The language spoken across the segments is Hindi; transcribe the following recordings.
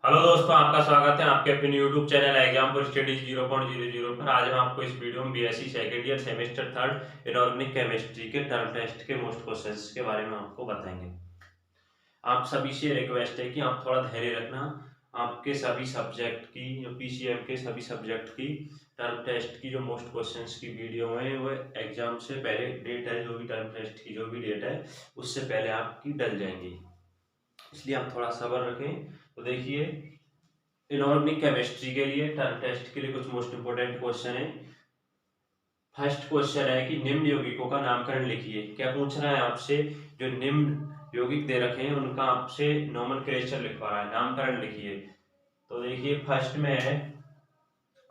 हेलो दोस्तों, आपका स्वागत है आपके अपने YouTube channel exam for studies 0.00 पर। आज हम आपको इस वीडियो में BSc second year semester third inorganic chemistry के टर्म टेस्ट के मोस्ट क्वेश्चंस के बारे में आपको बताएंगे। आप सभी से रिक्वेस्ट है कि आप थोड़ा धैर्य रखना। आपके सभी सब्जेक्ट की जो पीसीएम के सभी सब्जेक्ट की टर्म टेस्ट की जो मोस्ट क्वेश्चंस की वीडियो है वो एग्जाम से पहले डेट है, जो भी टर्म टेस्ट की जो भी डेट है उससे पहले आपकी डल जाएंगी, इसलिए आप थोड़ा सब्र रखें। तो देखिए, इनऑर्गेनिक केमिस्ट्री के लिए टर्म टेस्ट के लिए कुछ मोस्ट इंपोर्टेंट क्वेश्चन है। फर्स्ट क्वेश्चन है कि निम्न यौगिकों का नामकरण लिखिए। क्या पूछ रहा है आपसे? जो निम्न यौगिक दे रखे हैं उनका आपसे नोमेनक्लेचर लिखवा रहा है, नामकरण लिखिए। तो देखिए, फर्स्ट में है,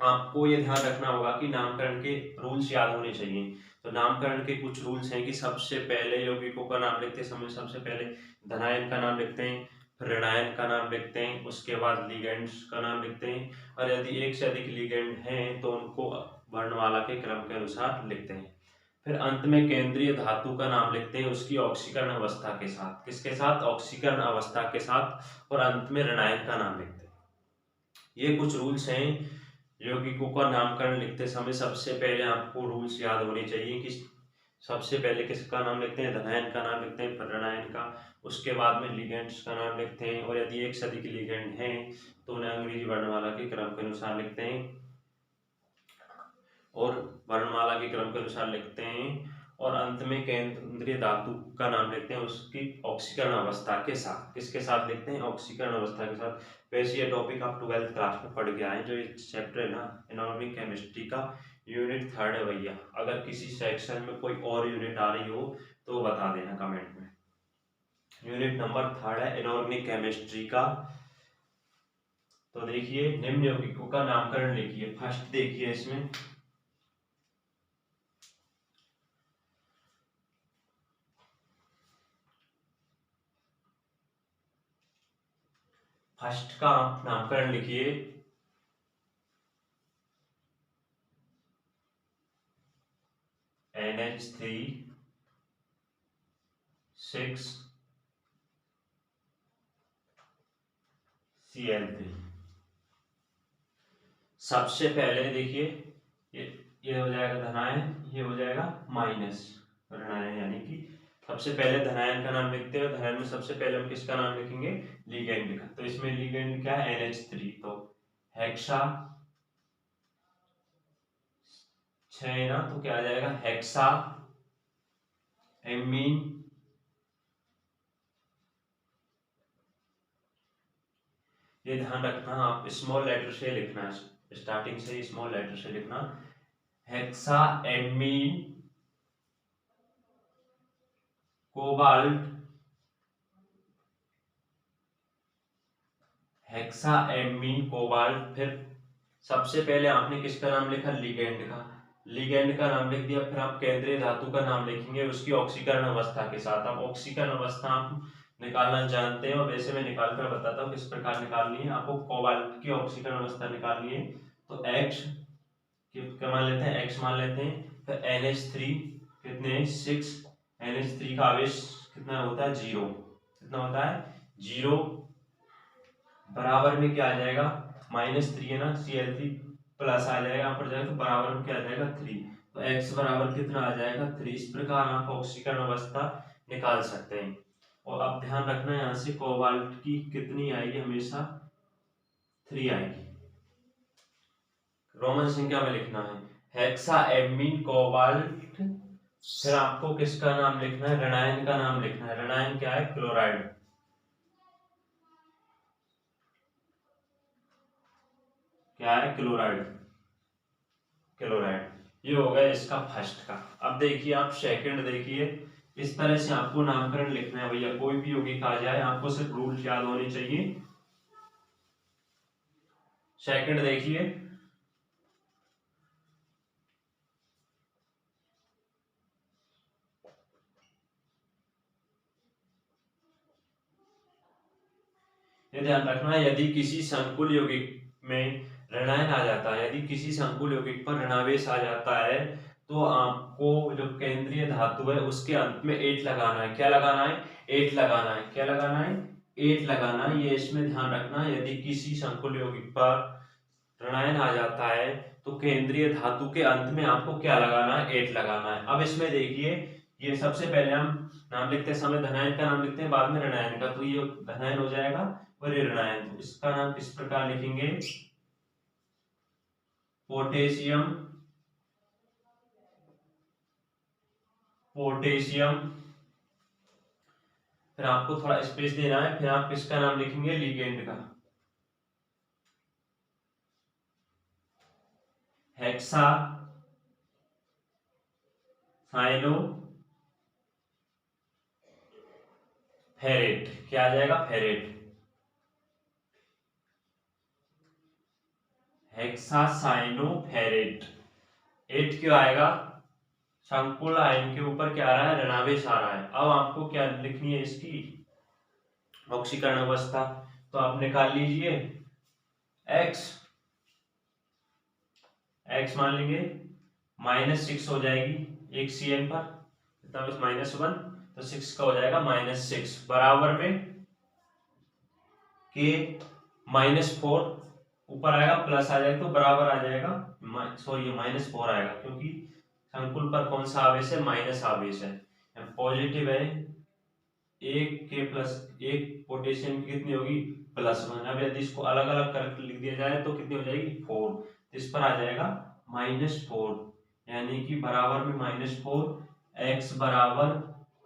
आपको ये ध्यान रखना होगा कि नामकरण के रूल्स याद होने चाहिए। तो नामकरण के कुछ रूल्स हैं कि सबसे पहले यौगिकों का नाम लिखते समय सबसे पहले धनायन का नाम लिखते हैं, फिर ऋणायन का नाम लिखते हैं, उसके बाद लिगेंड्स का नाम लिखते हैं, और यदि एक से अधिक लिगेंड हैं तो उनको वर्णमाला के क्रम के अनुसार लिखते हैं। फिर अंत में केंद्रीय धातु का नाम लिखते हैं उसकी ऑक्सीकरण अवस्था के साथ। किसके साथ? ऑक्सीकरण अवस्था के साथ। और अंत में ऋणायन का नाम लिखते हैं। ये कुछ रूल्स हैं। यौगिकों का नामकरण लिखते समय सबसे पहले आपको रूल्स याद होने चाहिए कि सबसे पहले किसका नाम लिखते हैं? धनायन का नाम लिखते हैं, फिर ऋणायन का, उसके बाद में लिगेंड्स का नाम लिखते हैं, और यदि एक से अधिक लिगेंड हैं तो उन्हें अंग्रेजी वर्णमाला के क्रम के अनुसार लिखते हैं और वर्णमाला के क्रम के अनुसार लिखते हैं। और अंत में केंद्रीय धातु का नाम लिखते हैं उसकी ऑक्सीकरण अवस्था के साथ। किसके साथ लिखते हैं? ऑक्सीकरण अवस्था के साथ। वैसे ये टॉपिक आप 12th क्लास में पढ़ के आए। जो ये चैप्टर है ना इनऑर्गेनिक केमिस्ट्री का, यूनिट थर्ड है भैया। अगर किसी सेक्शन में कोई और यूनिट आ रही हो तो बता देना कमेंट में। यूनिट नंबर थर्ड है इनऑर्गेनिक केमिस्ट्री का। तो देखिए, निम्न यौगिकों का नामकरण लिखिए। फर्स्ट देखिए, इसमें फर्स्ट का आप नामकरण लिखिए। NH3 6 Cl3। सबसे पहले देखिए, ये हो जाएगा धनायन, ये हो जाएगा माइनस ऋणायन, यानी कि सबसे पहले धनायन का नाम लिखते हैं। धनायन में सबसे पहले हम किसका नाम लिखेंगे? लिगेंड का। तो इसमें लिगेंड क्या है? NH3। तो हेक्सा 6 ना, तो क्या आ जाएगा? हेक्सा एमीन ये ध्यान रखना, आप स्मॉल लेटर से लिखना, स्टार्टिंग से ही स्मॉल लेटर से लिखना। Hexa amine cobalt, hexa amine cobalt. फिर सबसे पहले आपने किसका नाम लिखा? लिगेंड का। लिगेंड का नाम लिख दिया, फिर आप केंद्रीय धातु का नाम लिखेंगे उसकी ऑक्सीकरण अवस्था के साथ। अब ऑक्सीकरण अवस्था आप निकालना जानते हैं और वैसे मैं निकाल कर बताता हूँ किस प्रकार निकालनी है। आपको कोबाल्ट की ऑक्सीकरण अवस्था निकालनी है। तो X क्या मान लेते हैं? X मान लेते हैं। फिर NH3 कितने? 6। NH3 का आवेश कितना होता है? 0। कितना होता है? 0। बराबर में क्या आ जाएगा? -3 है ना, Cl3 प्लस आ जाएगा, यहाँ पर जाएगा तो बराबर में क्या आ जाएगा? 3। तो x बराबर कितना आ जाएगा? 3। इस प्रकार आप ऑक्सीकरण अवस्था निकाल सकते हैं। और अब ध्यान रखना, यहाँ से कोबाल्ट की कितनी आएगी? हमेशा 3 आएगी। रोमन संख्या में लिखना है हेक्सा एमीन कोबाल्ट। फिर आपको किसका नाम लिखना है? ऋणायन का नाम लिखना है। ऋणायन क्या है? क्लोराइड। क्या है? क्लोराइड। क्लोराइड। ये हो गया इसका फर्स्ट का। अब देखिए, आप सेकंड देखिए। इस तरह से आपको नामकरण लिखना है भैया। कोई भी यौगिक आ जाए आपको सिर्फ रूल्स याद होने चाहिए। सेकंड देखिए, ये ध्यान रखना, यदि किसी संकुल यौगिक में ऋणायन आ जाता है, यदि किसी संकुल यौगिक पर ऋणावेश आ जाता है तो आपको जो केंद्रीय धातु है उसके अंत में 8 लगाना है। क्या लगाना है? 8 लगाना है। क्या लगाना है? 8 लगाना, ये इसमें ध्यान रखना। यदि किसी संकुल यौगिक पर ऋणायन आ जाता है तो केंद्रीय धातु के अंत में आपको क्या लगाना है, 8 लगाना है। अब इसमें देखिए, ये सबसे पहले हम नाम लिखते समय धनायन का नाम लिखते हैं, बाद में ऋणायन का, तो ये धनायन हो जाएगा और ये ऋणायन। तो इसका नाम किस प्रकार लिखेंगे, पोटेशियम, पोटेशियम। फिर आपको थोड़ा स्पेस देना है, फिर आप किसका नाम लिखेंगे, लिगेंड का, हेक्सा साइनो फेरेट। क्या आ जाएगा, फेरेट, हेक्सासाइनोफेरेट। 8 क्यों आएगा, संकुल आयन के ऊपर क्या आ रहा है, ऋणावेश आ रहा है। अब आपको क्या लिखनी है, इसकी ऑक्सीकरण अवस्था। तो आप निकाल लीजिए x, x मान लेंगे -6 हो जाएगी एक Cn पर, मतलब -1, तो 6 का हो जाएगा -6, बराबर में के -4, ऊपर आएगा प्लस आ जाएगा तो बराबर आ जाएगा, सॉरी -4 आएगा क्योंकि संकुल पर कौन सा आवेश है, माइनस आवेश है, पॉजिटिव है। एक के प्लस एक पोटेशियम की कितनी होगी, +1। अब यदि इसको अलग अलग करके लिख दिया जाए तो कितनी हो जाएगी, 4। इस पर आ जाएगा -4, यानी कि बराबर में -4, x बराबर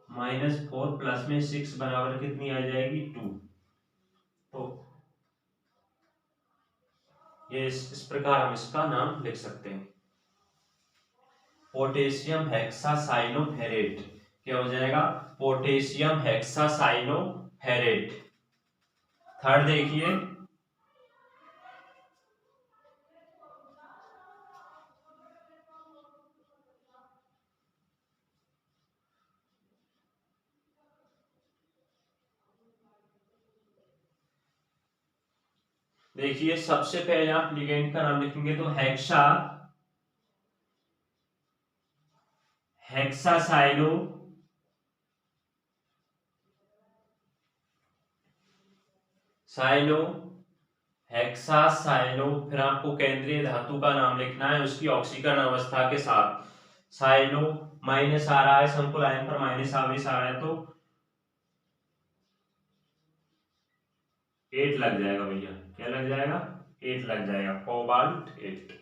-4 प्लस में 6 बराबर कितनी आ जाएगी, 2। तो ये इस प्रकार हम इसका नाम लिख सकते हैं, पोटेशियम हेक्सासाइनोफेरेट। क्या हो जाएगा, पोटेशियम हेक्सासाइनोफेरेट। थर्ड देखिए, देखिए सबसे पहले आप लिगेंड का नाम लिखेंगे तो हेक्सासाइनो साइनो हेक्सासाइनो। फिर आपको केंद्रीय धातु का नाम लिखना है उसकी ऑक्सीकरण अवस्था के साथ। साइनो माइनस आ रहा है, संकुल आयन पर माइनस आवेश आ रहा है तो 8 लग जाएगा भैया। क्या लग जाएगा, 8 लग जाएगा, कोबाल्ट 8।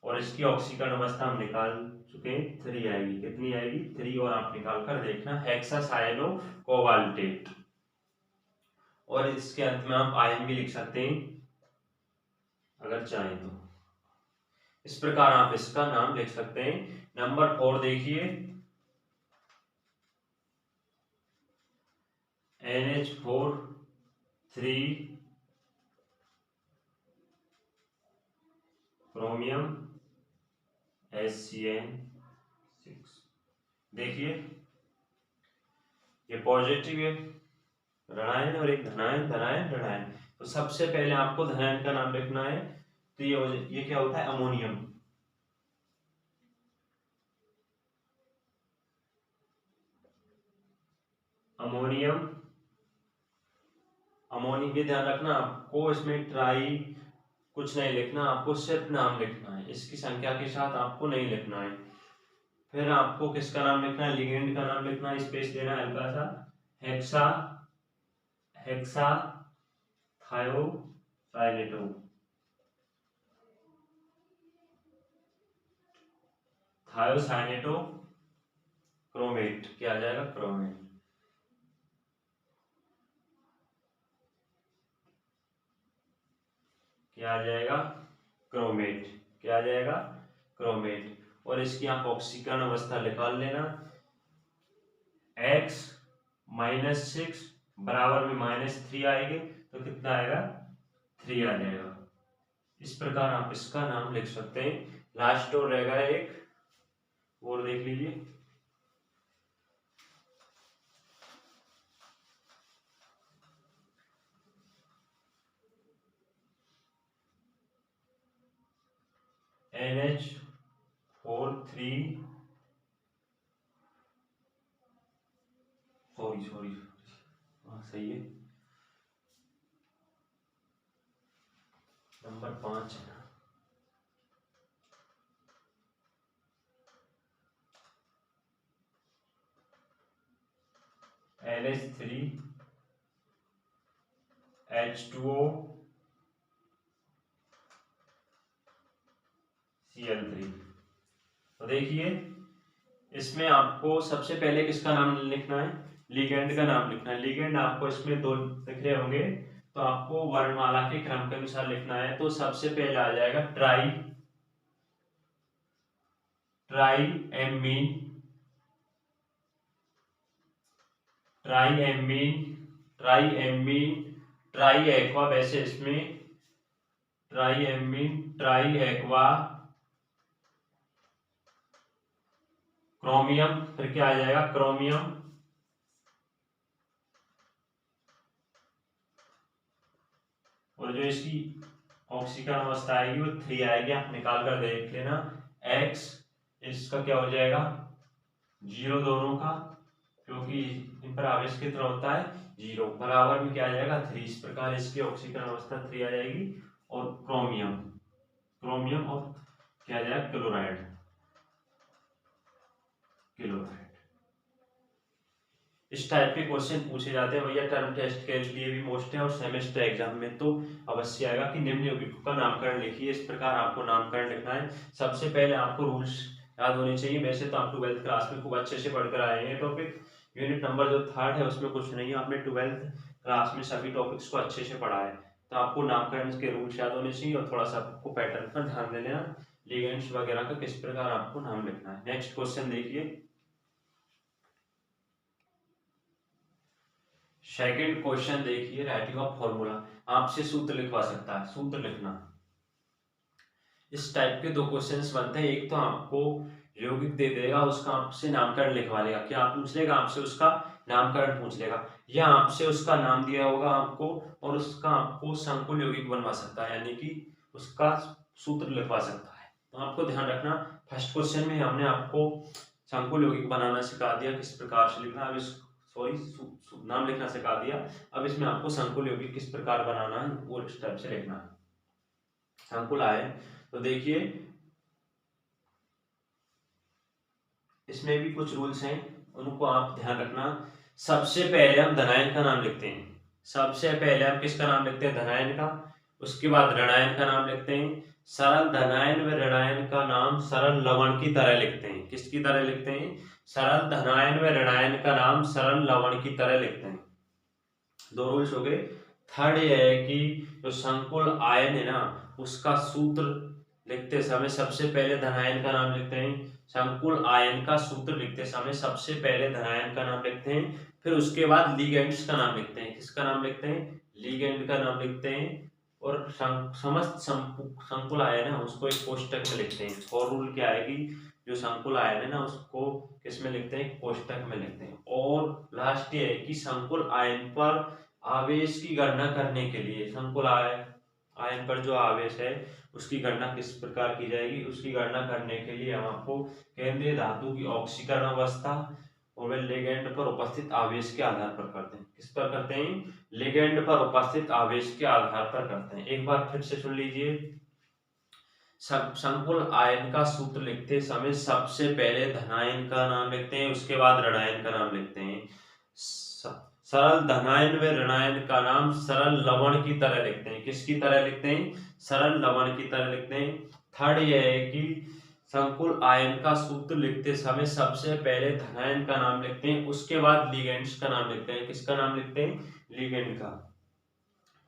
और इसकी ऑक्सीकरण अवस्था हम निकाल चुके हैं, 3 आएगी। कितनी आएगी, 3। और आप निकाल कर देखना, हेक्सासाइनो कोबाल्टेट। और इसके अंत में आप आयन भी लिख सकते हैं अगर चाहें तो। इस प्रकार आप इसका नाम लिख सकते हैं। नंबर 4 देखिए, NH4 3 क्रोमियम HCN6। देखिए ये पॉजिटिव है, ऋणायन, और एक धनायन, धनायन ऋणायन। तो सबसे पहले आपको धनायन का नाम लिखना है, तो ये क्या होता है, अमोनियम। अमोनियम, अमोनियम ये ध्यान रखना, आपको इसमें ट्राई कुछ नहीं लिखना, आपको सिर्फ नाम लिखना है, इसकी संख्या के साथ आपको नहीं लिखना है। फिर आपको किसका नाम लिखना है, लिगेंड का नाम लिखना है, स्पेस देना है हल्का सा, hexa hexa thiocyanato, thiocyanato chromate. क्या आ जाएगा, क्रोमेट। क्या आ जाएगा, क्रोमेट। क्या आ जाएगा, क्रोमेट। और इसकी आप ऑक्सीकरण अवस्था निकाल लेना, x -6 बराबर में -3 आएंगे तो कितना आएगा, 3 आ जाएगा। इस प्रकार आप इसका नाम लिख सकते हैं। लास्ट और रहेगा एक और, देख लीजिए, NH4 3, सॉरी सॉरी, हाँ सही है, नंबर 5 है ना। NH3 H2O Cl3। तो देखिए इसमें आपको सबसे पहले किसका नाम लिखना है, लिगेंड का नाम लिखना है। लिगेंड आपको इसमें दो दिख रहे होंगे, तो आपको वर्णमाला के क्रम के अनुसार लिखना है। तो सबसे पहले आ जाएगा ट्राई एमीन, ट्राई एक्वा, वैसे इसमें try amine, try aqua chromium, फिर क्या आ जाएगा क्रोमियम, और जो इसकी ऑक्सीकरण अवस्था आएगी वो 3 आएगी, आप निकाल कर देख लेना। एक्स इसका क्या हो जाएगा 0 दोनों का, क्योंकि इन पर आवेश कितना होता है 0, बराबर में क्या आ जाएगा 3। इस प्रकार इसकी ऑक्सीकरण अवस्था 3 आ जाएगी। और क्रोमियम और क्या आ जाएगा क्लोराइड। इस टाइप के क्वेश्चन पूछे जाते हैं भैया, टर्म टेस्ट के लिए भी मोस्ट है और सेमेस्टर एग्जाम में तो अवश्य आएगा कि निम्न यौगिकों का नामकरण लिखिए। इस प्रकार आपको नामकरण लिखना है। सबसे पहले आपको रूल्स याद होने चाहिए। वैसे तो आप 12th क्लास में खूब अच्छे से पढ़कर आए हैं टॉपिक, यूनिट नंबर जो 3rd है उसमें कुछ नहीं है, आपने 12th क्लास में सभी टॉपिक्स को अच्छे से पढ़ा है। तो आपको नामकरण के रूल्स याद होने चाहिए और थोड़ा सा आपको पैटर्न पर ध्यान देना, लिगेंड्स वगैरह का किस प्रकार आपको नाम लिखना है। नेक्स्ट क्वेश्चन देखिए, सेकंड क्वेश्चन देखिए, राइटिंग ऑफ फॉर्मूला। आपसे सूत्र लिखवा सकता है, सूत्र लिखना। इस टाइप के 2 क्वेश्चंस बनते हैं। एक तो आपको यौगिक दे देगा, उसका आपसे नामकरण लिखवा लेगा। क्या आप पूछ लेगा आपसे उसका नामकरण पूछ लेगा, या आपसे उसका नाम दिया होगा आपको और उसका आपको संकुल यौगिक बनवा सकता है, यानी कि उसका सूत्र लिखवा सकता है। तो आपको ध्यान रखना, फर्स्ट क्वेश्चन में हमने आपको संकुल यौगिक बनाना सिखा दिया, किस प्रकार से लिखना। अब इस नाम लिखना सिखा दिया। अब इसमें आपको संकुल यौगिक किस प्रकार बनाना है वो इस टाइप से लिखना है। संकुल आए तो देखिए इसमें भी कुछ रूल्स हैं, उनको आप ध्यान रखना। सबसे पहले हम धनायन का नाम लिखते हैं। सबसे पहले हम किसका नाम लिखते हैं धनायन का, उसके बाद ऋणायन का नाम लिखते हैं। सरल धनायन व ऋणायन का नाम सरल लवण की तरह लिखते हैं। किसकी तरह लिखते हैं, सरल धनायन व ऋणायन का नाम सरल लवण की तरह लिखते हैं। 2 रूल्स हो गए। थर्ड ये है कि जो संकुल आयन है ना उसका सूत्र लिखते समय सबसे पहले धनायन का नाम लिखते हैं। संकुल आयन का सूत्र लिखते समय सबसे पहले धनायन का नाम लिखते हैं, फिर उसके बाद लिगेंड्स का नाम लिखते हैं। किसका नाम लिखते हैं, लिगेंड का नाम लिखते हैं। और समस्त संकुल आयन है उसको एक कोष्टक में लिखते हैं। और रूल क्या है कि जो संकुल आयन है ना उसको किस में लिखते हैं, कोष्टक में लिखते हैं। और लास्ट ये है कि संकुल आयन पर आवेश की गणना करने के लिए, संकुल आयन पर जो आवेश है उसकी गणना किस प्रकार की जाएगी, उसकी गणना करने के लिए हम आपको केंद्रीय धातु की ऑक्सीकरण अवस्था और वे लिगेंड पर उपस्थित आवेश के आधार पर करते हैं। किस पर करते हैं, लिगेंड पर उपस्थित आवेश के आधार पर करते हैं। एक बार फिर से सुन लीजिए, संकुल आयन का सूत्र लिखते समय सबसे पहले धनायन का नाम लिखते हैं, उसके बाद ऋणायन का नाम लिखते हैं। सरल धनायन व ऋणायन का नाम सरल लवण की तरह लिखते हैं। किसकी तरह लिखते हैं, सरल लवण की तरह लिखते हैं। थर्ड यह है कि संकुल आयन का सूत्र लिखते समय सबसे पहले धनायन का नाम लिखते हैं, उसके बाद लिगेंड्स का नाम लिखते हैं। किसका नाम लिखते हैं, लिगेंड का।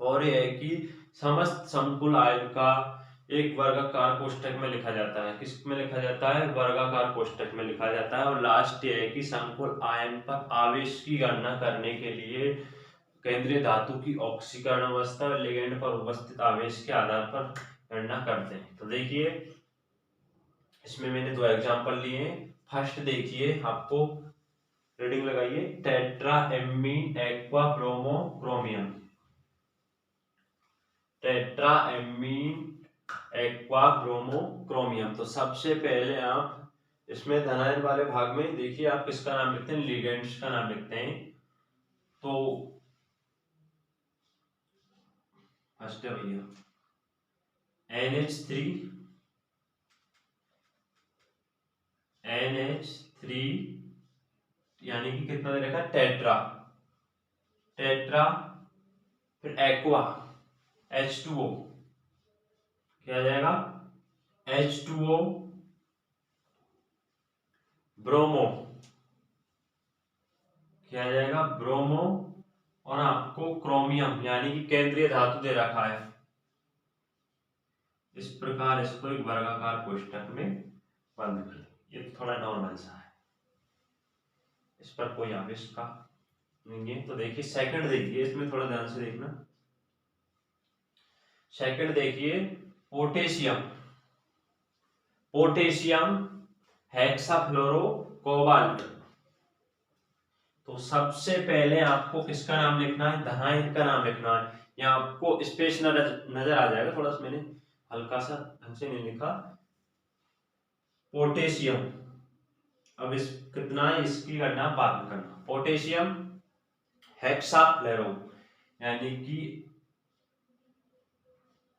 और यह है कि समस्त संकुल आयन का एक वर्गाकार कोष्टक में लिखा जाता है। किस में लिखा जाता है, वर्गाकार कोष्टक में लिखा जाता है। और लास्ट ये है कि संकुल आयन पर आवेश की गणना करने के लिए केंद्रीय धातु की ऑक्सीकरण अवस्था और लिगेंड पर उपस्थित आवेश के आधार पर गणना करते हैं। तो देखिए इसमें मैंने 2 एग्जांपल लिए हैं। फर्स्ट देखिए, आपको रीडिंग लगाइए, tetra amine aqua bromo chromium. Tetra amine aqua bromo chromium. तो सबसे पहले आप इसमें धनायन वाले भाग में देखिए आप किसका नाम लिखते हैं, लिगेंड्स का नाम लिखते हैं। तो फर्स्ट है भैया NH3 यानी कि कितना दे रखा है, टेट्रा, टेट्रा, फिर एक्वा H2O, क्या आ जाएगा, H2O, ब्रोमो, क्या आ जाएगा, ब्रोमो, और आपको क्रोमियम यानी कि केंद्रीय धातु दे रखा है। इस प्रकार इसको एक वर्गाकार कोष्ठक में बंद कर, ये तो थोड़ा नॉर्मल सा है, इस पर कोई आवेश का नहीं है। तो देखिए सेकंड, देखिए इसमें थोड़ा ध्यान से देखना। सेकंड देखिए, पोटेशियम, पोटेशियम हेक्साफ्लोरो कोबाल्ट। तो सबसे पहले आपको किसका नाम लिखना है, धनायन का नाम लिखना है। यहाँ आपको स्पेस नजर आ जाएगा, थोड़ा सा मैंने हल्का सा ढंग से नहीं लिखा। पोटेशियम, अब इस कितना है इसकी गणना बाद में करना। पोटेशियम हेक्साफ्लोरो यानी कि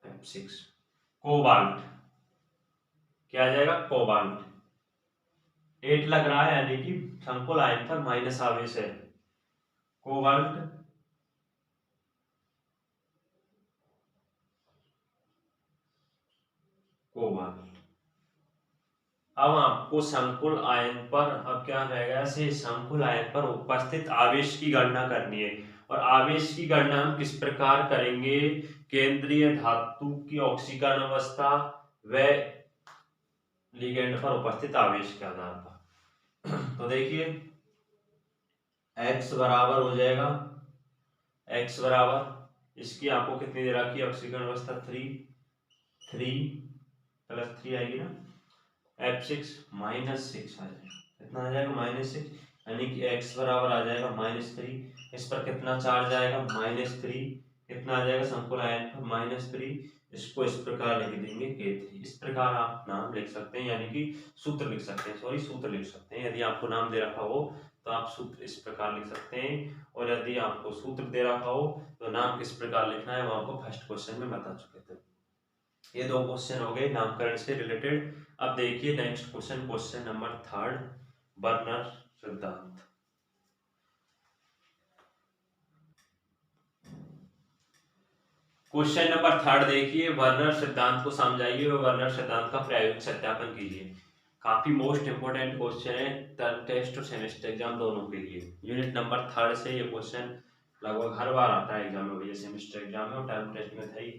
F6, कोबाल्ट, क्या आ जाएगा, कोबाल्ट, 8 लग रहा है यानी कि संकुल आयन पर माइनस आवेश है। Cobalt, cobalt. अब आपको संकुल आयन पर, अब क्या रहेगा, से संकुल आयन पर उपस्थित आवेश की गणना करनी है। और आवेश की गणना हम किस प्रकार करेंगे, केंद्रीय धातु की ऑक्सीकरण अवस्था व लिगेंड पर उपस्थित आवेश के आधार पर। तो देखिए x बराबर हो जाएगा, x बराबर इसकी आपको कितनी दे रखी है, ऑक्सीकरण अवस्था 3 प्लस 3 आएगी ना, F6 -6 आ जाएगा, कितना आ जाएगा, -6, यानी कि x बराबर आ जाएगा -3। इस पर कितना चार्ज आएगा, -3, कितना आ जाएगा, संकुल आयन पर -3। इसको इस प्रकार लिख देंगे K3। इस प्रकार आप नाम लिख सकते हैं, यानी कि सूत्र लिख सकते हैं, सूत्र लिख सकते हैं। यदि आपको नाम दे रखा हो तो आप सूत्र इस प्रकार लिख सकते हैं, और यदि आपको सूत्र दे रखा हो तो नाम किस प्रकार लिखना है वो आपको फर्स्ट क्वेश्चन में बता चुके थे। ये 2 क्वेश्चन हो गए नामकरण से रिलेटेड। अब देखिए next question, question number 3, burner सिद्धांत। क्वेश्चन नंबर 3 देखिए, वर्नर सिद्धांत को समझाइए और वर्नर सिद्धांत का प्रायोगिक सत्यापन कीजिए। काफी मोस्ट इंपोर्टेंट क्वेश्चन है टर्म टेस्ट और सेमेस्टर एग्जाम दोनों के लिए। यूनिट नंबर 3 से ये क्वेश्चन लगभग हर बार आता है एग्जाम में, भैया सेमेस्टर एग्जाम में और टर्म टेस्ट में था ही।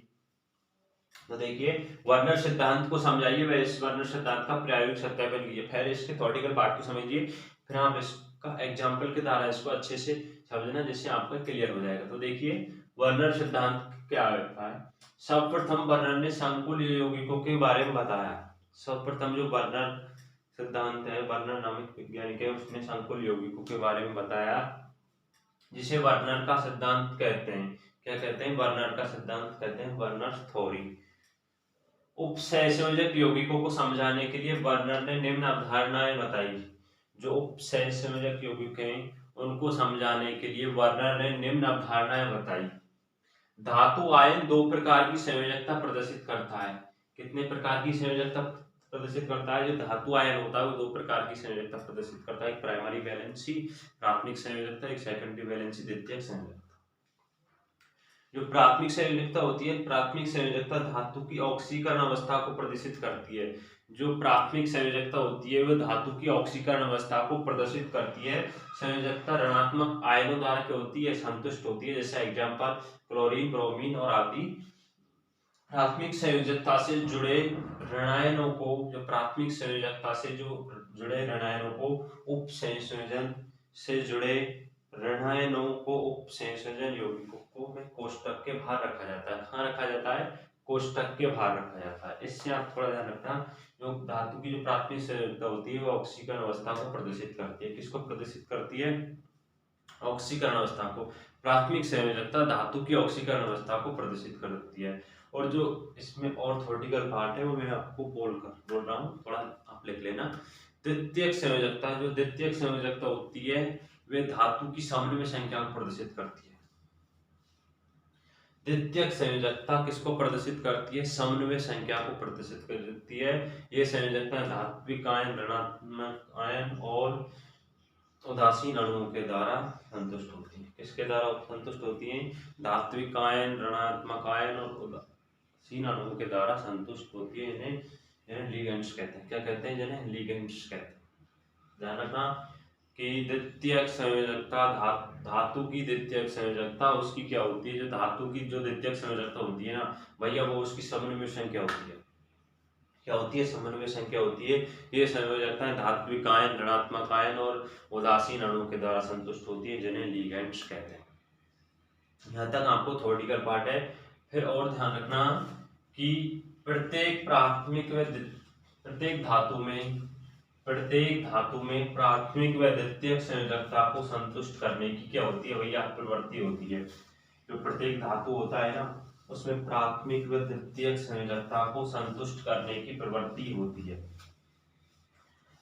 तो देखिए वर्नर सिद्धांत को समझाइए व इस वर्नर सिद्धांत का प्रायोगिक सत्यापन कीजिए। फिर इसके थ्योरेटिकल पार्ट को समझिए, फिर आप इसका एग्जाम्पल के द्वारा इसको अच्छे से समझना, जिससे आपका क्लियर हो जाएगा। तो देखिए वर्नर सिद्धांत क्या होता है। सर्वप्रथम वर्नर ने संकुल यौगिकों के बारे में बताया। सर्वप्रथम जो वर्नर सिद्धांत है, वर्नर नामक वैज्ञानिक है, उसने संकुल यौगिकों के बारे में बताया, जिसे वर्नर का सिद्धांत कहते हैं। क्या कहते हैं, वर्नर का सिद्धांत कहते हैं, वर्नर थ्योरी। उपसंयोजक यौगिकों को समझाने के लिए वर्नर ने निम्न अवधारणाएं बताई। जो उपसंयोजक यौगिक हैं उनको समझाने के लिए वर्नर ने निम्न अवधारणाएं बताई। धातु आयन 2 प्रकार की संयोजकता प्रदर्शित करता है। कितने प्रकार की संयोजकता प्रदर्शित करता है, जो धातु आयन होता है वो 2 प्रकार की संयोजकता प्रदर्शित करता है। एक प्राइमरी वैलेंसी प्राथमिक संयोजकता, एक सेकेंडरी वैलेंसी द्वितीयक संयोजकता। जो प्राथमिक संयोजकता होती है, प्राथमिक संयोजकता धातु की ऑक्सीकरण अवस्था को प्रदर्शित करती है। जो प्राथमिक संयोजकता होती है वह धातु की ऑक्सीकरण अवस्था को प्रदर्शित करती है। संयोजकता ऋणात्मक आयनों द्वारा क्या होती है, संतुष्ट होती है। जैसे एग्जांपल क्लोरीन, ब्रोमीन और आदि। प्राथमिक संयोजकता से जुड़े ऋणायनों को, जो प्राथमिक संयोजकता से जो जुड़े ऋणायनों को उपसंयोजन से जुड़े ऋणायनों को उपसंयोजन यौगिकों को में कोष्ठक के बाहर रखा जाता है। कहाँ रखा जाता है, कोष्ठक के बाहर रखा जाता है। इससे आप थोड़ा ध्यान रखना, जो धातु की जो प्राथमिक संयोजकता होती है वो ऑक्सीकरण अवस्था को प्रदर्शित करती है। किसको प्रदर्शित करती है, ऑक्सीकरण अवस्था को। प्राथमिक संयोजकता धातु की ऑक्सीकरण अवस्था को प्रदर्शित करती है। और जो इसमें और थ्योरेटिकल पार्ट है वो मैं आपको बोल रहा हूँ, थोड़ा आप लिख लेना। द्वितीयक संयोजकता, जो द्वितीयक संयोजकता होती है वे धातु की समन्वय संख्या को प्रदर्शित करती है। द्वितीयक संयोजकता किसको प्रदर्शित करती है? समन्वय संख्या को प्रदर्शित करती है। ये संयोजकता धात्विक आयन, ऋणात्मक आयन और उदासीन अणुओं के द्वारा संतुष्ट होती है। किसके द्वारा संतुष्ट होती है? धात्विक आयन, ऋणात्मक आयन और उदासीन अणुओं के द्वारा संतुष्ट होती है। इन्हें लिगेंड्स कहते हैं। क्या कहते हैं? जिन्हें लिगेंड्स कहते हैं। ध्यान रखना कि द्वितीयक संयोजकता, धातु की द्वितीयक संयोजकता उसकी क्या होती है? जो धातु की जो द्वितीयक संयोजकता होती है ना भैया, वो उसकी समन्वय संख्या होती है। क्या होती है? समन्वय संख्या होती है। ये संयोजकता धात्विक आयन, ऋणात्मक आयन और उदासीन अणुओं के द्वारा संतुष्ट होती है, जिन्हें लिगेंड्स कहते हैं। यहाँ तक आपको थ्योरेटिकल पार्ट है। फिर और ध्यान रखना कि प्रत्येक धातु में प्राथमिक व द्वितीयक संयोजकता को संतुष्ट करने की क्या होती है भैया? प्रवृत्ति होती है। जो प्रत्येक धातु होता है ना, उसमें प्राथमिक व द्वितीयक संयोजकता को संतुष्ट करने की प्रवृत्ति होती है।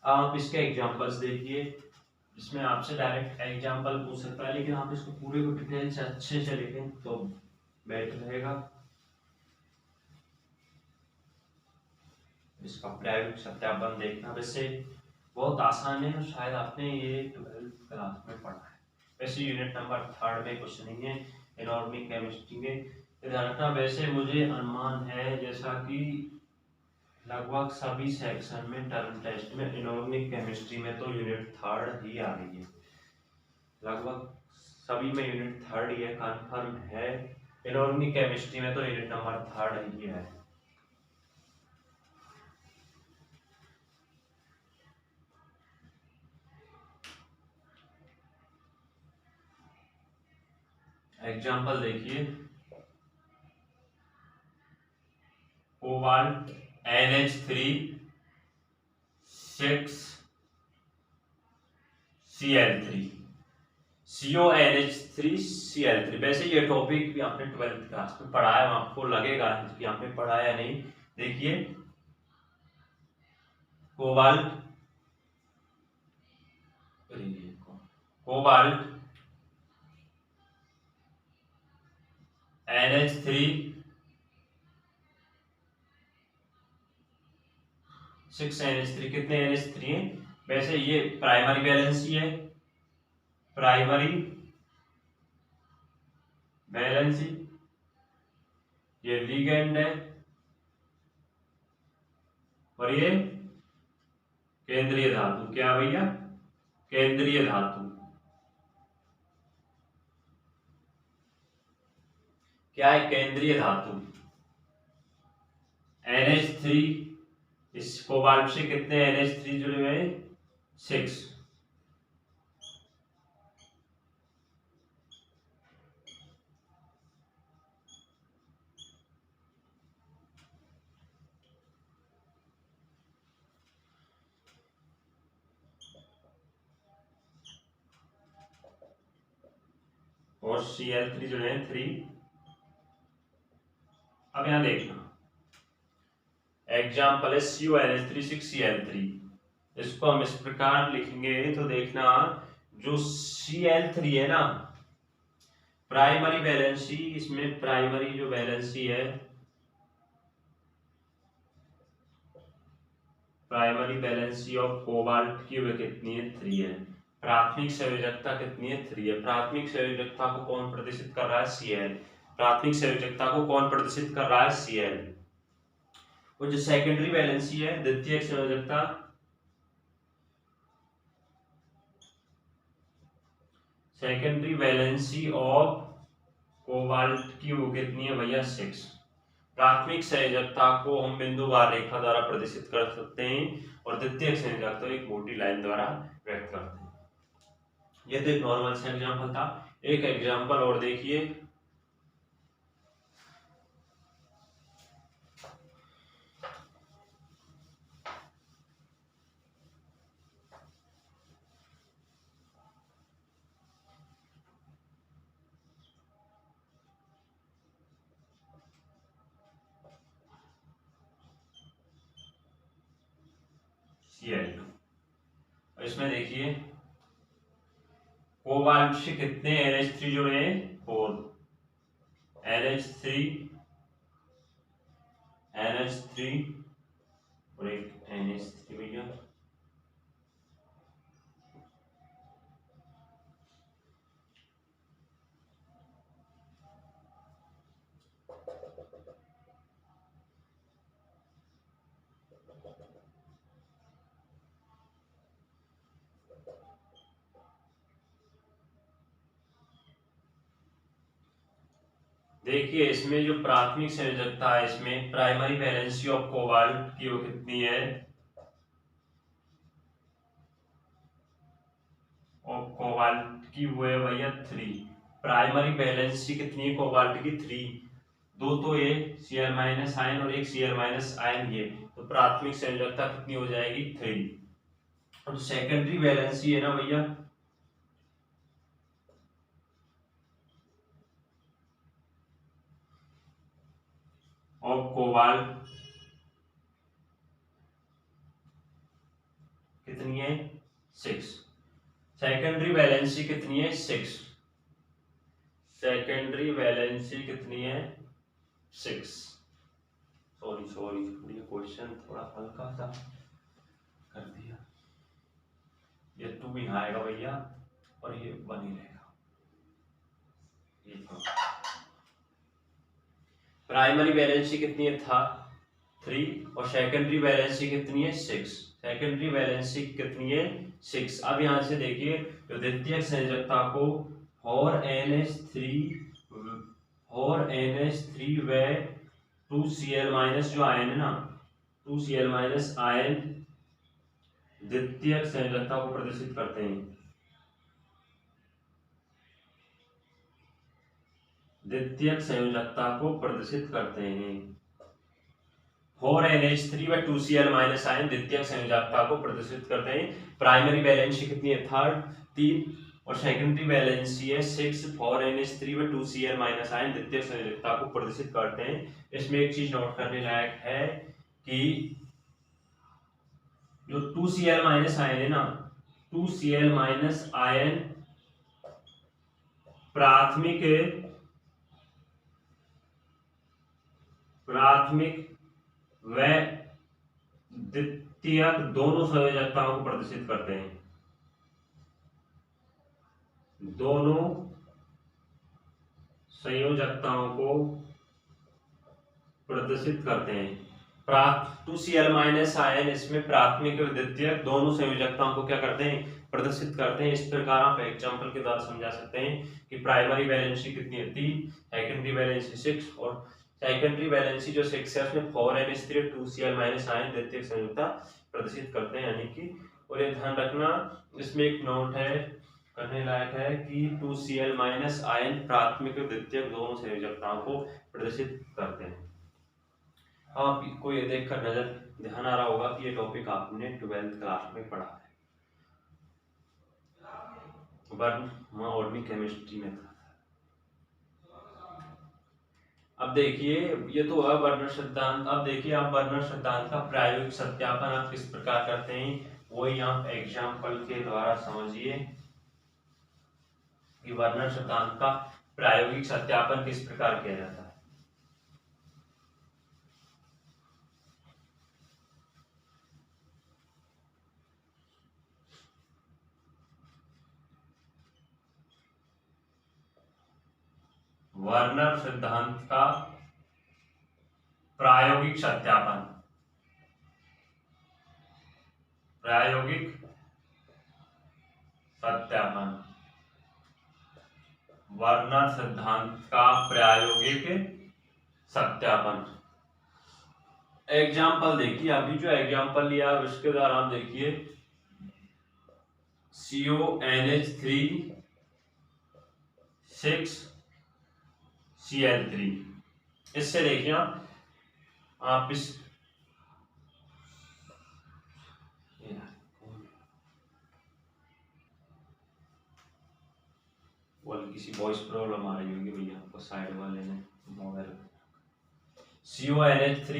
आप इसके एग्जांपल्स देखिए, इसमें आपसे डायरेक्ट एग्जांपल पूछ सकता है, लेकिन आप इसको पूरे को डिटेल से अच्छे से लिखें तो बेटर रहेगा। इसका प्रायोगिक सत्यापन देखना वैसे बहुत आसान है और शायद आपने ये 12th क्लास में पढ़ा है। वैसे यूनिट नंबर 3 में कुछ नहीं है, इनऑर्गेनिक केमिस्ट्री में ध्यान रखना। वैसे मुझे अनुमान है जैसा कि लगभग सभी सेक्शन में टर्म टेस्ट में इनऑर्गेनिक केमिस्ट्री में तो यूनिट 3 ही आ रही है। लगभग सभी में यूनिट 3 ही है, कन्फर्म है। इनऑर्गेनिक केमिस्ट्री में तो यूनिट नंबर 3 ही है। एग्जाम्पल देखिए, कोबाल्ट NH3 6Cl3, CONH3Cl3। वैसे ये टॉपिक भी आपने 12th क्लास में पढ़ा है, आपको लगेगा कि आपने पढ़ा है या नहीं। देखिए, कोबाल्ट NH3 6NH3, कितने NH3 है? वैसे ये प्राइमरी वैलेंसी है, प्राइमरी वैलेंसी, ये लिगेंड है और ये केंद्रीय धातु। क्या भैया? केंद्रीय धातु। क्या है? केंद्रीय धातु। NH3, इस कोबाल्ट से कितने NH3 जुड़े हुए हैं? 6। और Cl3 जुड़े हैं 3। अब यहां देखना, एग्जाम्पल है CONH3 6Cl3। इसको हम इस प्रकार लिखेंगे तो देखना, जो Cl3 है ना, प्राइमरी वैलेंसी, इसमें प्राइमरी जो वैलेंसी है, प्राइमरी वैलेंसी ऑफ कोबाल्ट की वह कितनी है? 3 है। प्राथमिक संयोजकता कितनी है? 3 है। प्राथमिक संयोजकता को कौन प्रदर्शित कर रहा है? Cl। प्राथमिक संयोजकता को कौन प्रदर्शित कर रहा है? Cl। वो जो सेकेंडरी वैलेंसी है, द्वितीयक संयोजकता, सेकेंडरी वैलेंसी ऑफ कोबाल्ट की वो कितनी है भैया? 6। प्राथमिक संयोजकता को हम बिंदुवार रेखा द्वारा प्रदर्शित कर सकते हैं और द्वितीयक संयोजकता एक मोटी लाइन द्वारा व्यक्त करते हैं। ये तो एक नॉर्मल सा एग्जाम्पल था। एक एग्जाम्पल और देखिए, Cl2। इसमें देखिए, कोबाल्ट से कितने NH3 जुड़े हैं? 4। NH3 NH3 और एक NH3 भैया। देखिए इसमें जो प्राथमिक संयोजकता है, इसमें प्राइमरी वैलेंसी ऑफ कोबाल्ट की वो कितनी है, और कोबाल्ट की वो है भैया 3। प्राइमरी वैलेंसी कितनी है कोबाल्ट की 3। दो तो ये Cl माइनस आयन और एक Cl माइनस आयन, ये तो प्राथमिक संयोजकता कितनी हो जाएगी 3। और सेकेंडरी वैलेंसी है ना भैया, और कोबाल्ट कितनी है 6। सेकेंडरी वैलेंसी कितनी है 6। सेकेंडरी वैलेंसी कितनी है 6। सॉरी सॉरी, ये क्वेश्चन थोड़ा हल्का सा कर दिया। ये 2 यहाँ आएगा भैया और ये 1 ही रहेगा। ये प्राइमरी वैलेंसी कितनी है था 3 और सेकेंडरी वैलेंसी कितनी है 6। सेकेंडरी वैलेंसी कितनी है 6। अब यहाँ से देखिए जो द्वितीयक संयोजकता को और NH3 व 2Cl माइनस जो आयन है ना, 2Cl माइनस आयन द्वितीयक संयोजकता को प्रदर्शित करते हैं। द्वितीयक संयोजकता को प्रदर्शित करते हैं। 4NH3 व 2Cl माइनस आयन द्वितीयक संयोजकता को प्रदर्शित करते हैं। प्राइमरी वैलेंसी कितनी है 3 और सेकेंडरी वैलेंसी है 6। 4NH3 व 2Cl माइनस आयन द्वितीयक संयोजकता को प्रदर्शित करते हैं। इसमें एक चीज नोट करने लायक है कि जो 2Cl माइनस आयन है ना, 2Cl माइनस आयन प्राथमिक व द्वितीयक दोनों संयोजकताओं को प्रदर्शित करते हैं। दोनों संयोजकताओं को प्रदर्शित करते हैं। 2Cl माइनस आयन इसमें प्राथमिक और द्वितीयक दोनों संयोजकताओं को क्या करते हैं प्रदर्शित करते हैं। इस प्रकार आप एग्जांपल के द्वारा समझा सकते हैं कि प्राइमरी वैलेंसी कितनी है 3, सेकेंडरी वैलेंसी 6 और सेकेंडरी वैलेंसी जो 6 है उसमें 4NH3 और 2Cl माइनस आयन द्वितीयक संयोजकता प्रदर्शित करते हैं यानी कि। और ये ध्यान रखना, इसमें एक नोट है करने लायक है कि 2Cl माइनस आयन प्राथमिक और द्वितीयक दोनों संयोजकताओं को प्रदर्शित करते हैं। आपको ये देखकर नजर ध्यान आ रहा होगा कि ये टॉपिक आपने 12th क्लास में पढ़ा है, वर्ण ऑर्गेनिक केमिस्ट्री में था। अब देखिए ये तो है वर्नर सिद्धांत। अब देखिए आप वर्नर सिद्धांत का प्रायोगिक सत्यापन आप किस प्रकार करते हैं, वही आप एग्जाम्पल के द्वारा समझिए कि वर्नर सिद्धांत का प्रायोगिक सत्यापन किस प्रकार किया जाता है। वर्नर सिद्धांत का प्रायोगिक सत्यापन, प्रायोगिक सत्यापन, वर्नर सिद्धांत का प्रायोगिक सत्यापन। एग्जाम्पल देखिए, अभी जो एग्जाम्पल लिया उसके द्वारा आप देखिए CONH3 6Cl3। इससे देखिए आप इस किसी वॉइस प्रॉब्लम आ रही होगी भैया आपको साइड वाले ने मोबाइल। CONH3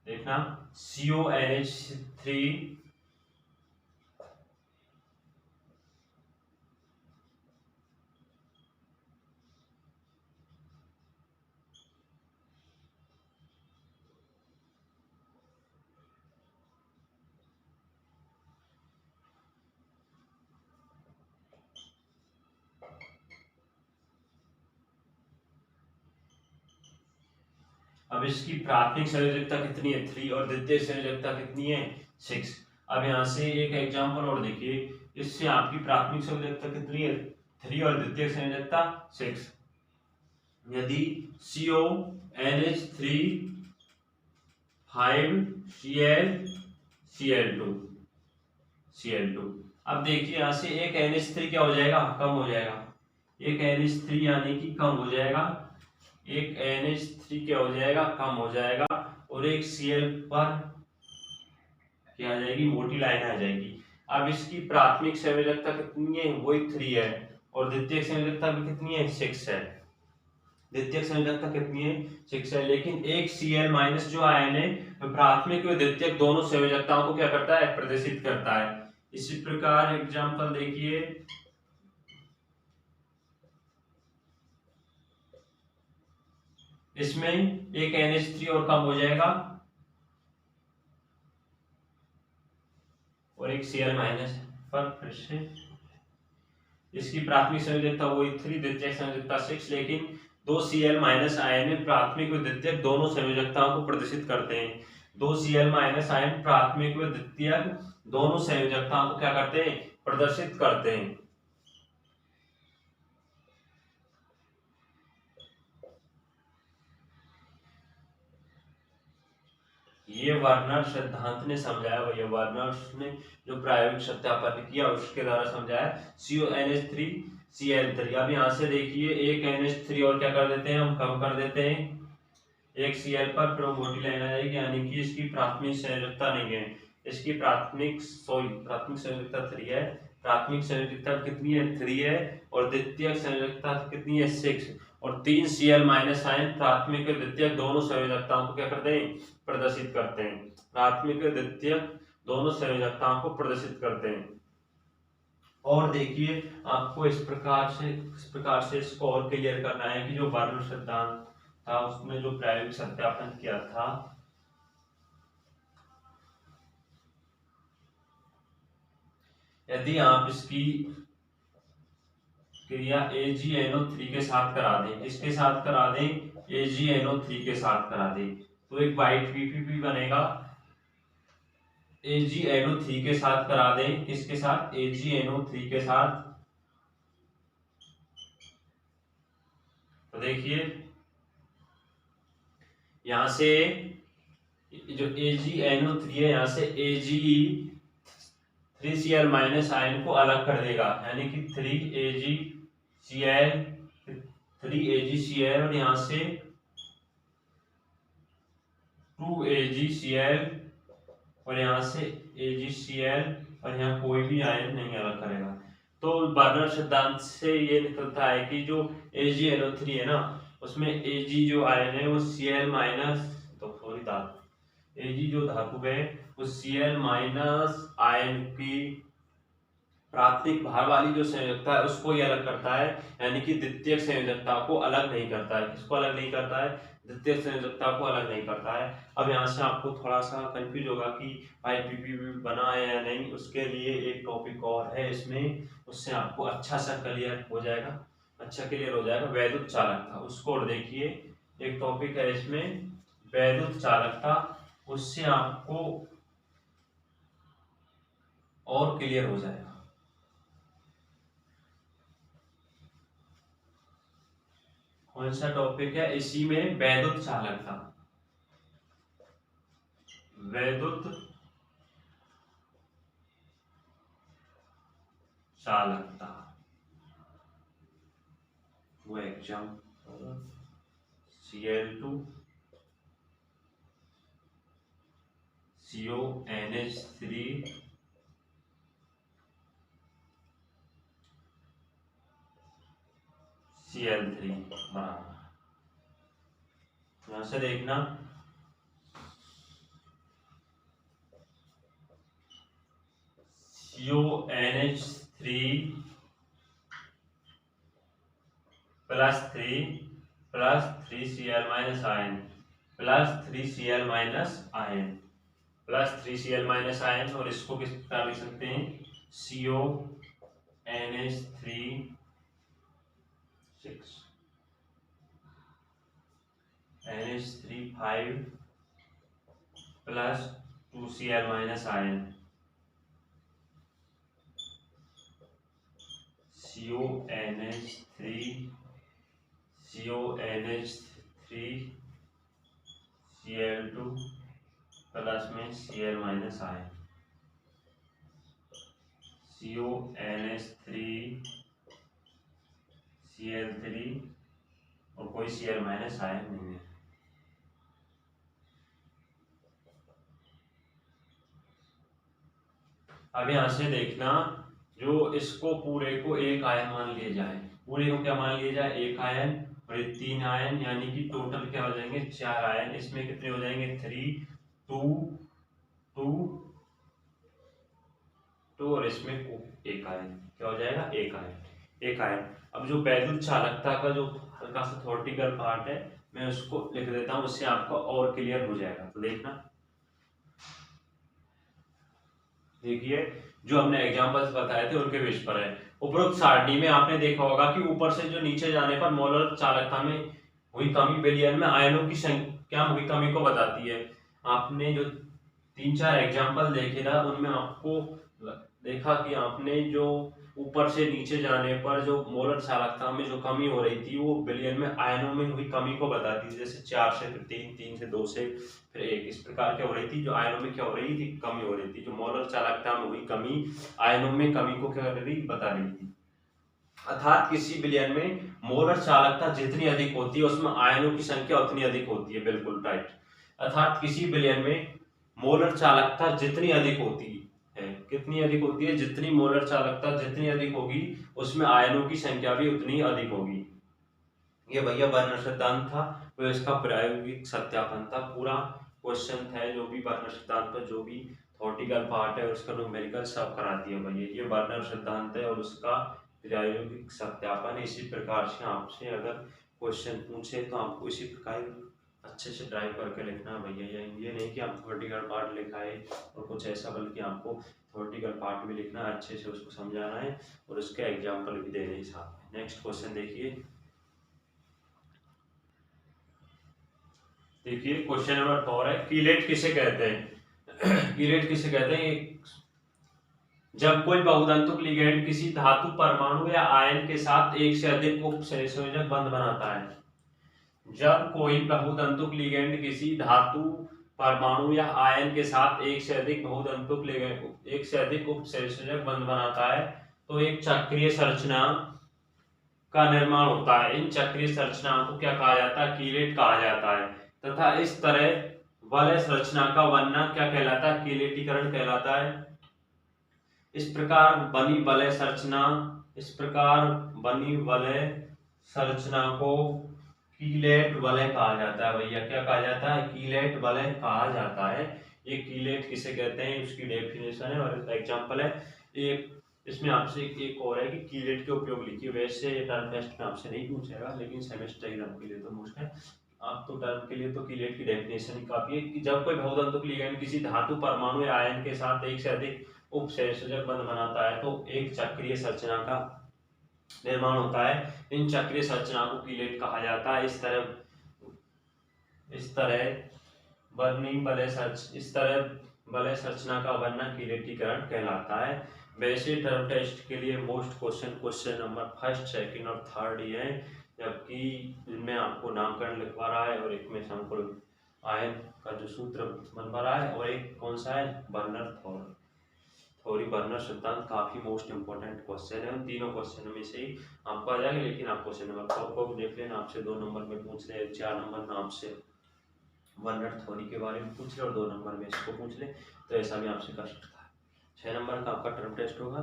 देखना, CONH3 . अब इसकी प्राथमिक संयोजकता कितनी है 3 और द्वितीयक संयोजकता कितनी है 6। अब यहाँ से एक एग्जांपल और देखिए, इससे आपकी प्राथमिक संयोजकता कितनी है 3 और द्वितीयक संयोजकता 6। यदि CONH3 5Cl Cl2 अब देखिए यहाँ से एक NH3 क्या हो जाएगा कम हो जाएगा, एक NH3 यानी कि कम हो जाएगा, एक NH3 क्या हो जाएगा कम हो जाएगा और एक Cl पर क्या आ जाएगी मोटी लाइन आ जाएगी। अब इसकी प्राथमिक संयोजकता कितनी है वही 3 है और द्वितीयक संयोजकता भी कितनी है 6 है। द्वितीयक संयोजकता कितनी है 6 है, लेकिन एक Cl माइनस जो आयन है प्राथमिक और द्वितीयक दोनों संयोजकताओं को क्या करता है प्रदर्शित करता है। इसी प्रकार एग्जांपल देखिए, इसमें एक NH3 और कम हो जाएगा और एक Cl माइनस पर फिर से इसकी प्राथमिक संयोजकता वही 3 द्वितीयक संयोजकता 6, लेकिन दो Cl माइनस आयन प्राथमिक व द्वितीयक दोनों संयोजकताओं को प्रदर्शित करते हैं। दो Cl माइनस आयन प्राथमिक व द्वितीयक दोनों संयोजकताओं को क्या करते हैं प्रदर्शित करते हैं। ये वर्नर सिद्धांत ने समझाया, भैया वर्नर ने जो प्रायोगिक सत्यापन किया उसके द्वारा समझाया। CONH3 Cl3। अब यहाँ से देखिए एक NH3 और क्या कर देते हैं हम कम कर देते हैं एक Cl पर, फिर मोटी लाइन आ जाएगी, यानी कि इसकी प्राथमिक संयोजकता नहीं है, इसकी प्राथमिक संयोजकता 3 है, प्राथमिक संयोजकता कितनी है 3 है और द्वितीयक संयोजकता कितनी है 6 और 3 Cl माइनस आयन प्राथमिक और द्वितीयक दोनों संयोजकताओं को क्या करते हैं प्रदर्शित करते हैं, प्राथमिक और द्वितीयक दोनों संयोजकताओं को प्रदर्शित करते हैं। और देखिए आपको इस प्रकार से इसको और क्लियर करना है कि जो वर्नर सिद्धांत था उसने जो प्रायोगिक सत्यापन किया था, यदि आप इसकी क्रिया AgNO3 के साथ करा दें, किसके साथ करा दें AgNO3 के साथ करा दें, तो एक वाइट PPP बनेगा। AgNO3 के साथ करा दें, किसके साथ AgNO3 के साथ, तो देखिए यहां से जो AgNO3 है यहाँ से Ag3Cl माइनस आयन को अलग कर देगा, यानी कि 3AgCl और यहाँ से 2AgCl और यहाँ से AgCl और यहाँ कोई भी आयन नहीं अलग करेगा। तो वर्नर सिद्धांत से ये निकलता है कि जो AgNO3 है ना उसमें Ag जो आयन है वो Cl माइनस Ag जो धातु है वो Cl माइनस आयन की प्राथमिक भार वाली जो संयोजकता है उसको ही अलग करता है, यानी कि द्वितीयक संयोजकता को अलग नहीं करता है। किसको अलग नहीं करता है द्वितीयक संयोजकता को अलग नहीं करता है। अब यहाँ से आपको थोड़ा सा कंफ्यूज होगा कि भाई PPP बना है या नहीं, उसके लिए एक टॉपिक और है इसमें, उससे आपको अच्छा सा क्लियर हो जाएगा वैद्युत चालकता। उसको और देखिए एक टॉपिक है इसमें वैद्युत चालकता, उससे आपको और क्लियर हो जाएगा। कौन सा टॉपिक है इसी में वैद्युत चालकता, वैद्युत चालकता वो एग्जाम Cl2 CONH3 Cl3 बराबर, यहां से देखना CONH3 plus 3Cl minus ion plus 3Cl minus ion plus 3Cl minus ion, और इसको किस प्रकार लिख सकते हैं CONH3 6 NH3 5 plus 2Cl minus ion CONH3 Cl2 plus में Cl minus ion CONH3 Cl3 और कोई Cl माइनस आयन नहीं है। अब यहाँ से देखना, जो इसको पूरे को एक आयन मान लिया जाए, पूरे को क्या मान लिया जाए, एक आयन, और ये 3 आयन, यानी कि टोटल क्या हो जाएंगे 4 आयन। इसमें कितने हो जाएंगे 3 2 2 2 और इसमें एक आयन, क्या हो जाएगा एक आयन। अब जो वैद्युत चालकता का जो हल्का सा थ्योरेटिकल पार्ट है, मैं उसको लिख देता हूँ, उससे आपको और क्लियर हो जाएगा। तो देखना, देखिए जो हमने एग्जांपल्स बताए थे उनके बेस पर है। उपरोक्त सारणी में आपने देखा होगा कि ऊपर से जो नीचे जाने पर मोलर चालकता में हुई कमी विलयन में आयनों की संख्या हुई कमी को बताती है। आपने जो 3-4 एग्जांपल देखे ना, उनमें आपको देखा कि आपने जो ऊपर से नीचे जाने पर जो मोलर चालकता में जो कमी हो रही थी, वो विलयन में आयनों में हुई कमी को बताती थी। जैसे 4 से फिर 3, 3 से 2 से फिर 1, इस प्रकार क्या हो रही थी, जो आयनों में क्या हो रही थी, कमी हो रही थी। जो मोलर चालकता में हुई कमी आयनों में कमी को क्या कर रही, बता रही थी। अर्थात किसी विलयन में मोलर चालकता जितनी अधिक होती है, उसमें आयनों की संख्या उतनी अधिक होती है। बिल्कुल राइट। अर्थात किसी विलयन में मोलर चालकता जितनी अधिक होती है, कितनी अधिक होती है, जितनी मोलर चालकता जितनी अधिक होगी, उसमें आयनों की संख्या भी उतनी अधिक होगी। ये भैया बर्नर सिद्धांत था, तो इसका प्रायोगिक सत्यापन था। पूरा क्वेश्चन था, जो भी बर्नर सिद्धांत पर जो भी थ्योरेटिकल पार्ट है उसका न्यूमेरिकल सब करा दिया भैया। ये बर्नर सिद्धांत है और उसका प्रायोगिक सत्यापन। इसी प्रकार से आपसे अगर क्वेश्चन पूछे तो आपको इसी प्रकार अच्छे से ड्राइव करके लिखना है भैया। ये नहीं कि आप थ्योरेटिकल पार्ट लिखाए और कुछ ऐसा, बल्कि आपको थ्योरेटिकल पार्ट भी लिखना है, अच्छे से उसको समझाना है और उसके एग्जाम्पल भी देने हैं साथ में। नेक्स्ट क्वेश्चन देखिए, क्वेश्चन नंबर 4 है, कीलेट किसे कहते हैं? कीलेट किसे कहते हैं? जब कोई बहुधातुक लिगैंड किसी धातु परमाणु या आयन के साथ एक से अधिक उपसंयोजक बंध बनाता है। जब कोई बहुधातुक लिगैंड किसी धातु परमाणु या आयन के साथ एक से अधिक उपसंयोजक बंध बनाता है, तो एक चक्रीय संरचना का निर्माण होता है। इन चक्रीय संरचनाओं को क्या कहा जाता है? कीलेट कहा जाता है। तथा इस तरह वलय संरचना का बनना क्या कहलाता है? कीलेटीकरण कहलाता है। इस प्रकार बनी वलय संरचना को कीलेट वलय कहा जाता है। भैया क्या कहा जाता है? कीलेट वलय कहा जाता है। ये कीलेट किसे कहते हैं, उसकी डेफिनेशन है और एग्जांपल है। एक इसमें आपसे एक और है कि कीलेट के उपयोग लिखिए। वैसे टर्म टेस्ट में आपसे नहीं पूछेगा, लेकिन सेमेस्टर एग्जाम के लिए तो मोस्ट है। आप तो टर्म के लिए तो कीलेट की डेफिनेशन ही काफी है कि जब कोई बहुधातुक लिगैंड किसी धातु परमाणु या आयन के साथ एक से अधिक उपसंयोजक बंध बनाता है, तो एक चक्रीय संरचना का निर्माण होता है। इन चक्रीय संरचना को कीलेट कहा जाता है। इस तरह वलय संरचना का बनना कीलेटीकरण कहलाता है। वैसे टर्म टेस्ट के लिए मोस्ट क्वेश्चन नंबर 1, 2 और 3 ही है, जबकि इनमें आपको नामकरण लिखवा रहा है और एक में संकुल आयन का जो सूत्र बनवा रहा है, और एक कौन सा है, बर्नर बर्नर सिद्धांत। काफी मोस्ट इंपोर्टेंट क्वेश्चन है। उन तीनों क्वेश्चन में से ही आपको आ जाएगा, लेकिन आप क्वेश्चन नंबर 4 को देख लेना। आपसे 2 नंबर में पूछ ले, 4 नंबर में आपसे बर्नर थ्योरी के बारे में पूछ ले और 2 नंबर में इसको पूछ ले, तो ऐसा भी आपसे कर सकता है। 6 नंबर का आपका टर्म टेस्ट होगा।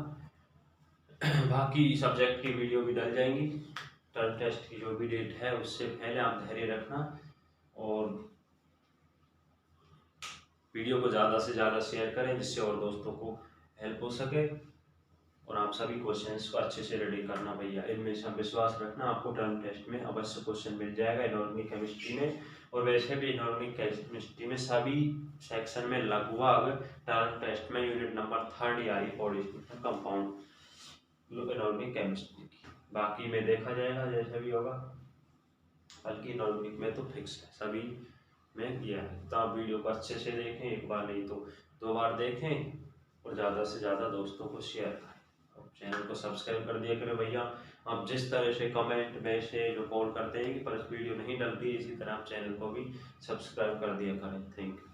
बाकी सब्जेक्ट की वीडियो भी डल जाएंगी। टर्म टेस्ट की जो भी डेट है उससे पहले आप धैर्य रखना और वीडियो को ज़्यादा से ज़्यादा शेयर करें, जिससे और दोस्तों को हेल्प हो सके। और आप सभी क्वेश्चंस को अच्छे से रेडी करना भैया। इनमें सब विश्वास रखना, आपको टर्म टेस्ट में अवश्य क्वेश्चन मिल जाएगा इनऑर्गेनिक केमिस्ट्री में। और वैसे भी इनऑर्गेनिक केमिस्ट्री में सभी सेक्शन में लगभग टर्म टेस्ट में यूनिट नंबर 3 आ रही है, कंपाउंड इनऑर्गेनिक केमिस्ट्री की। बाकी में देखा जाएगा जैसा भी होगा। बल्कि इनऑर्गेनिक में तो फिक्स है, सभी में किया है। तो आप वीडियो को अच्छे से देखें, एक बार नहीं तो 2 बार देखें और ज़्यादा से ज़्यादा दोस्तों को शेयर करें। और चैनल को सब्सक्राइब कर दिया करें भैया। आप जिस तरह से कमेंट मैसेज कॉल करते हैं कि पर वीडियो नहीं डलती, इसी तरह आप चैनल को भी सब्सक्राइब कर दिया करें। Thank you.